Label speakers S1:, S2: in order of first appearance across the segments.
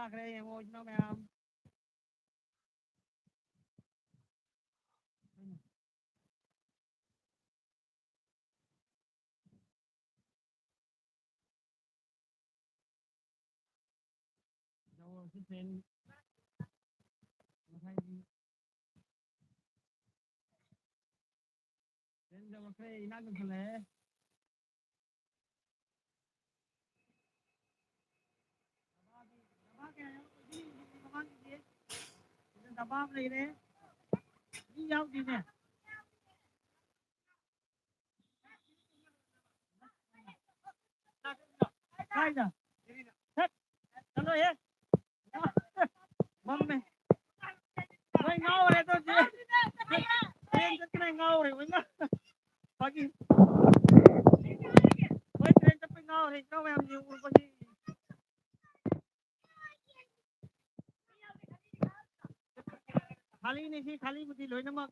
S1: ਲੱਗ ਰਹੇ emotional ma'am ਜੋ ਅਸੀਂ ਟ੍ਰੇਨ ਟ੍ਰੇਨ ਜਮ ਕਰੇ ਇਨਾ ਗਲੇ दबाव नहीं रहे जाओ दीजिए चलो ये बम में वही गाँव रहे तो ट्रेन कितने गाँव रहे वही ना बाकी वही ट्रेन जब पे गाँव रहे गाँव में हम ऊपर से खाली नहीं थी खाली मुझे लोई नमक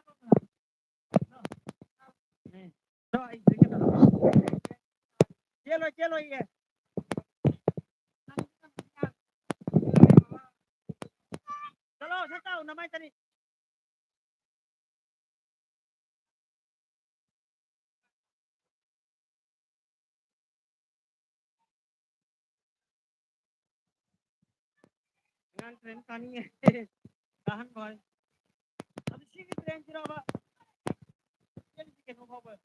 S1: चलो चलो चलो ये चलो सताओ नमाई तरी ट्रेन कहानी है कहान भाई अब इसी की ट्रेन चलावा ये के नो खबर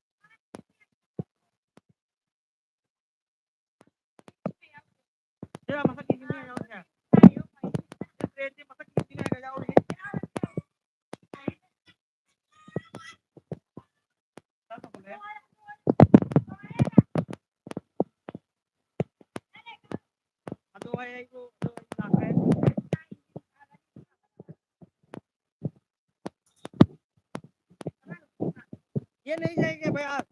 S1: तेरा मसा की नहीं जाओ क्या ट्रेन से मसा की नहीं जाओ अदो भाई को नाका है ये नहीं जाएंगे भाई आप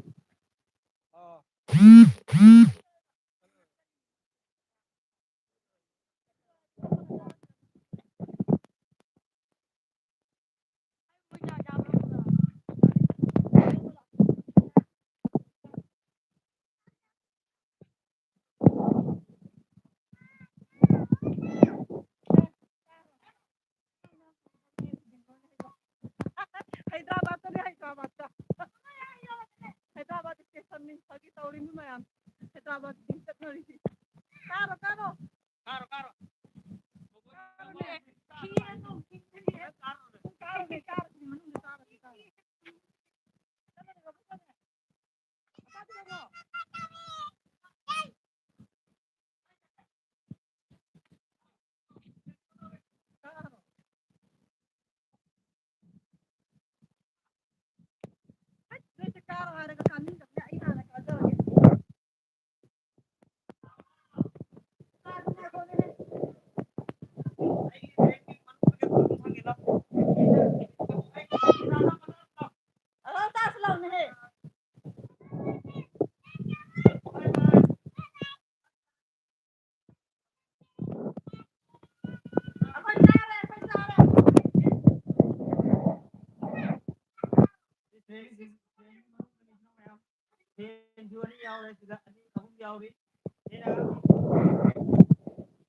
S1: हैदराबाद तो नहीं हैदराबाद स्टेशन नहीं सगी तौरी में मैं हैदराबाद टेक्नोलॉजी कारो कारो कारो कारो เลยสิละอันนี้ของเดียวดินี่นะครับ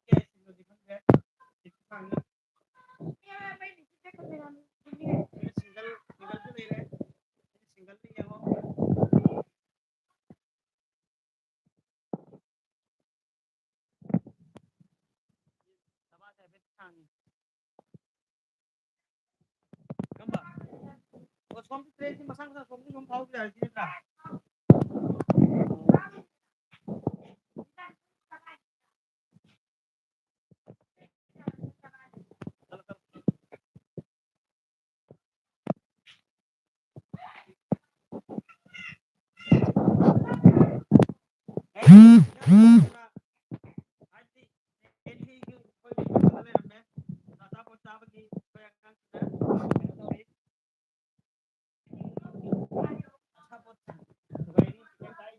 S1: แกสิบนาทีครั้งแรกสิบครั้งนี้सिंगल सिंगल पे ले रहे सिंगल पे क्या हो दबा है फिर खानी कम बा और सोम की ट्रेन की मसाला का सोम की हम खाओ क्या है का आज दी ट्रेन की कोई मसाला ले रहे हैं सादा पोचा बकी कोई अकाउंट है अच्छा पोचा कोई नहीं चिकन खाई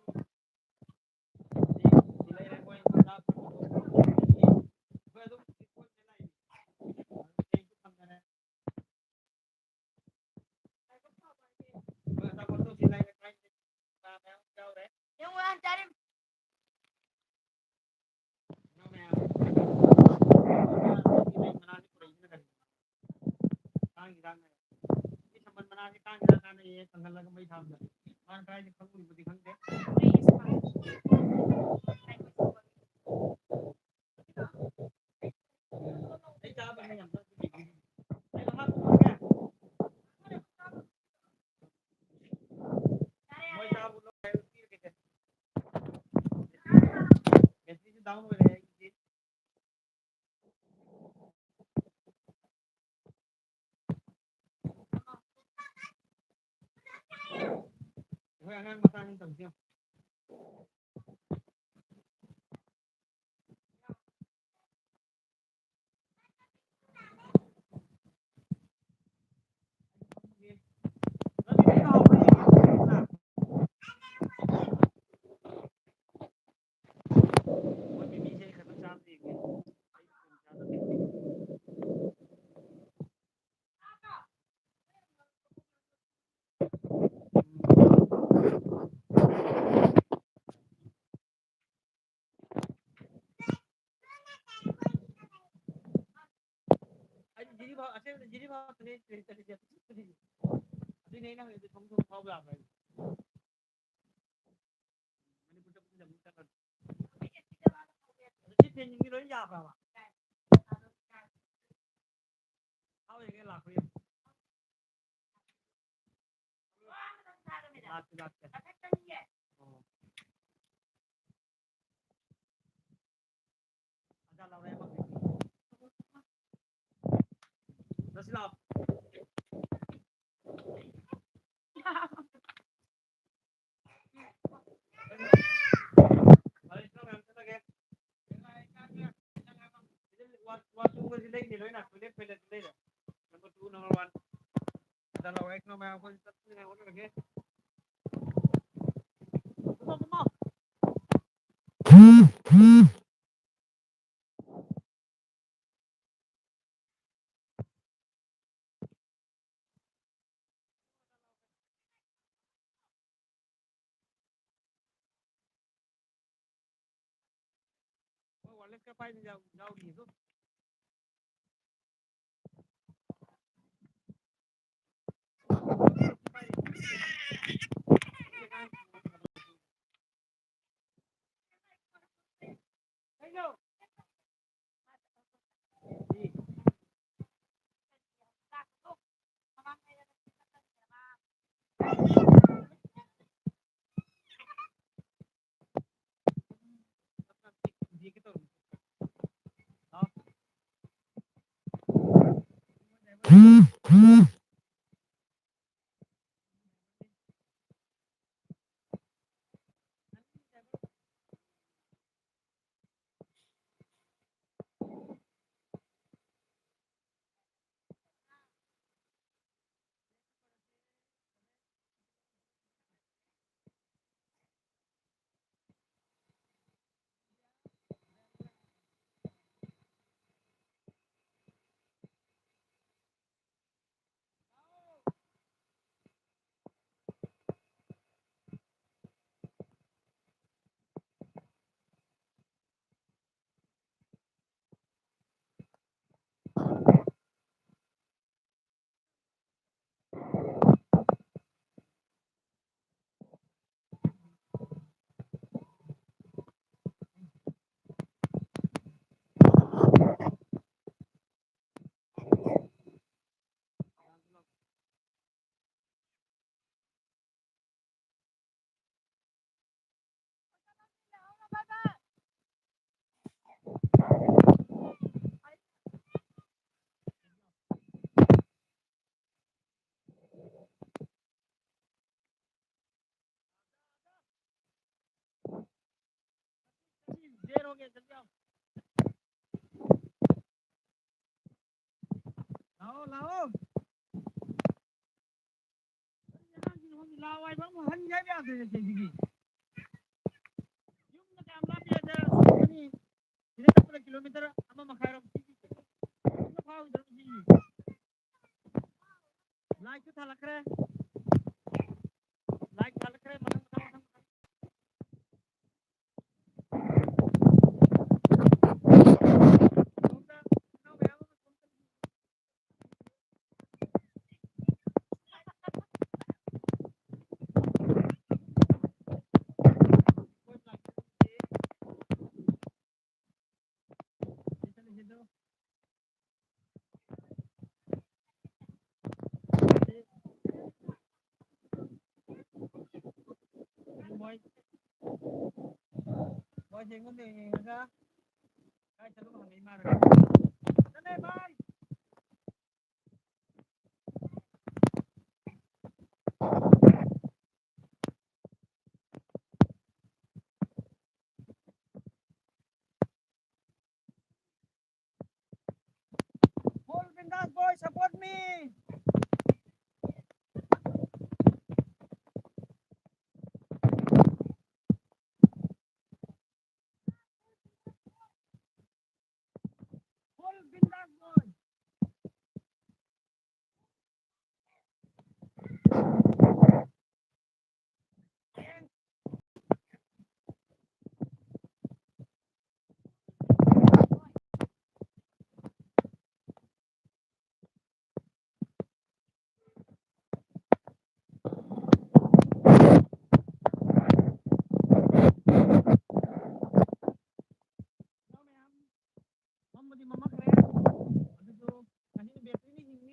S1: ले रहे कोई सादा कोई तो कोई चला ही एक तो कम है कोई सादा पोचा सिलाई का ट्राई मैं क्या हो रहा है
S2: yung ulan dyan
S1: no मैं सिलाई बनाने को रही है कांग गिरा में ये संबंध बना के कांग गिरा का नहीं है संगल लगा मैं थाम जा मान ट्राई के खंगू बुद्धि खंग दे नहीं चाह बनने जमता नहीं कहां को क्या मैं चाह बोलो है उसकी के बैटरी से डाउन हो रहा है ये वो अगर मता नहीं समझियो रवि का हो गया वो भी पीछे खत्म शाम थी आज जीरी भाव अच्छे जीरी भाव चले चले चले जाते अभी नहीं ना ये तुम तो भाव आ गए मैंने कुछ अपनी जमीन का अच्छी चेंजिंग की रोई जा रहा आओ ये लाख रुपये लाख अच्छा लग रहा है 10 लाख अरे इतना मैम से लगे waktu gue sih lagi loin aku lihat pilih pilih dah number 2 number 1 dan lawan ek nomor aku tetap dengan orang lagi mau mau wallet ka pa jauh jauh gitu Hello. देरोगे जल्दी आओ लाओ लाओ लाओ आई बम हन जाए भी आते जैसे जी यूं ना काम ला पे दे सोनी इधर पूरा किलोमीटर अमा मखारो ना फाओ इधर जी लाइक था लग रहा है लाइक था लग रहा है मतलब boy boy chuyện con gì ra ai cho nó hàng mà rồi đến đây bye Hold Bindas boy support me Hold Bindas boy mama di mama keren aduh tuh tadi biasa ini ya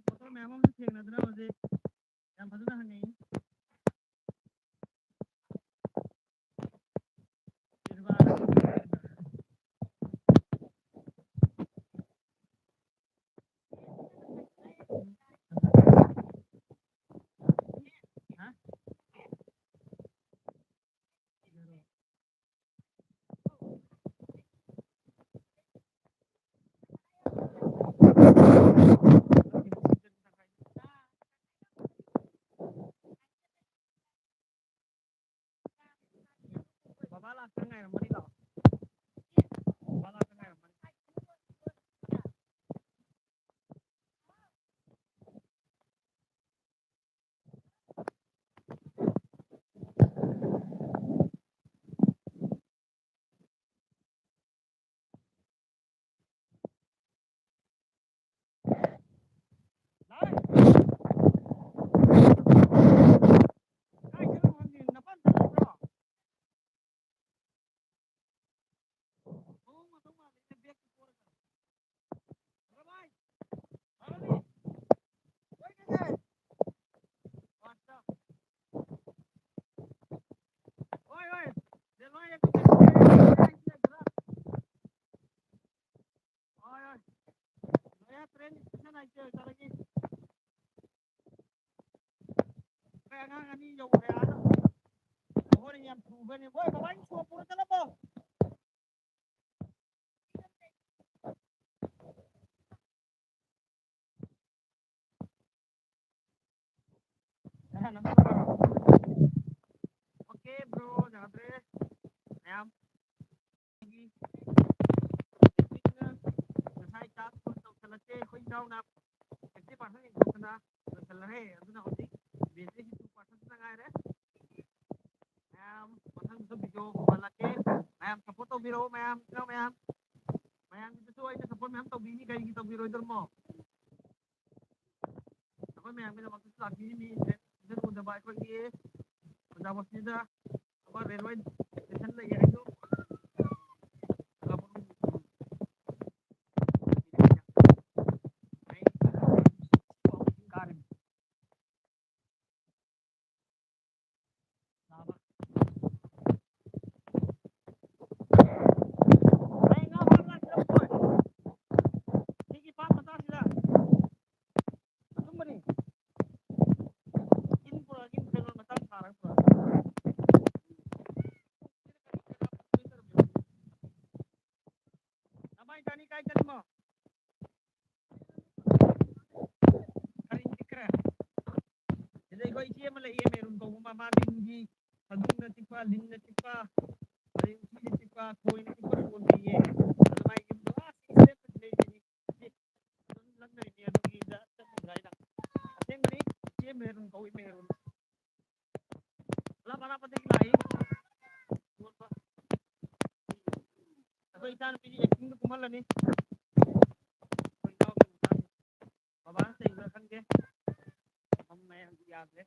S1: foto memang sih yang ada masih yang satu dah nih Babalak tengah yang mana babalak tengah yang mana tren sana aja lagi kayak nggak nih jauh kayak ada orang yang proven boy bawa ini semua pura telah oke bro jangan stres em lagi selesai chat untuk selesai kau jauh nak jadi pasang yang kena selesai itu nak uji biasa itu pasang tengah ada em pasang itu video lagi em foto video em đâu em itu tuh aja support em tau bini kayak gitu video itu mau apa em kita waktu itu lagi ini dan udah baik lagi udah waktunya apa railway station lagi itu ꯑꯩꯈꯣꯏ ꯏꯆꯦ ꯑꯃ ꯂꯩꯌꯦ maroon ꯀꯧꯕ ꯃꯃꯥ ꯂꯤꯟꯒꯤ ꯍꯧꯗꯣꯡꯅ ꯆꯤꯛꯄ ꯂꯤꯟꯅ ꯆꯤꯛꯄ ꯑꯗꯩ ꯎꯆꯤꯅ ꯆꯤꯛꯄ ꯈꯣꯏꯅ ꯆꯤꯛꯄ ꯌꯣꯟꯕꯤꯌꯦ ꯑꯗꯨ ꯃꯥꯏ ꯌꯨꯝꯗꯣ ꯑꯗꯨꯝ ꯂꯪꯅꯔꯤꯅꯤ ꯑꯗꯨꯒꯤꯗ ꯆꯠꯂꯨꯕ꯭ꯔꯥ ꯍꯥꯏꯅ ꯑꯁꯦꯡꯕꯅꯤ ꯏꯆꯦ ꯃꯦꯔꯨꯟ ꯀꯧꯏ ꯃꯦꯔꯨꯟ ꯑꯔꯥꯞ ꯑꯔꯥꯞꯄꯗꯒꯤ ꯂꯥꯛꯏ ꯌꯣꯟꯕ ꯑꯩꯈꯣꯏ ꯏꯆꯥꯅꯨꯄꯤꯗꯤ ꯑꯦꯛꯇꯤꯡꯗ ꯀꯨꯝꯍꯜꯂꯅꯤ ꯑꯩꯈꯣꯏ ꯏꯅꯥꯎꯒꯤ ꯃꯆꯥꯅꯤ ꯕꯕꯥꯅ ꯆꯩꯕ꯭ꯔꯥ ꯈꯪꯗꯦ ꯃꯌꯥꯝꯗꯤ ꯌꯥꯗ꯭ꯔꯦ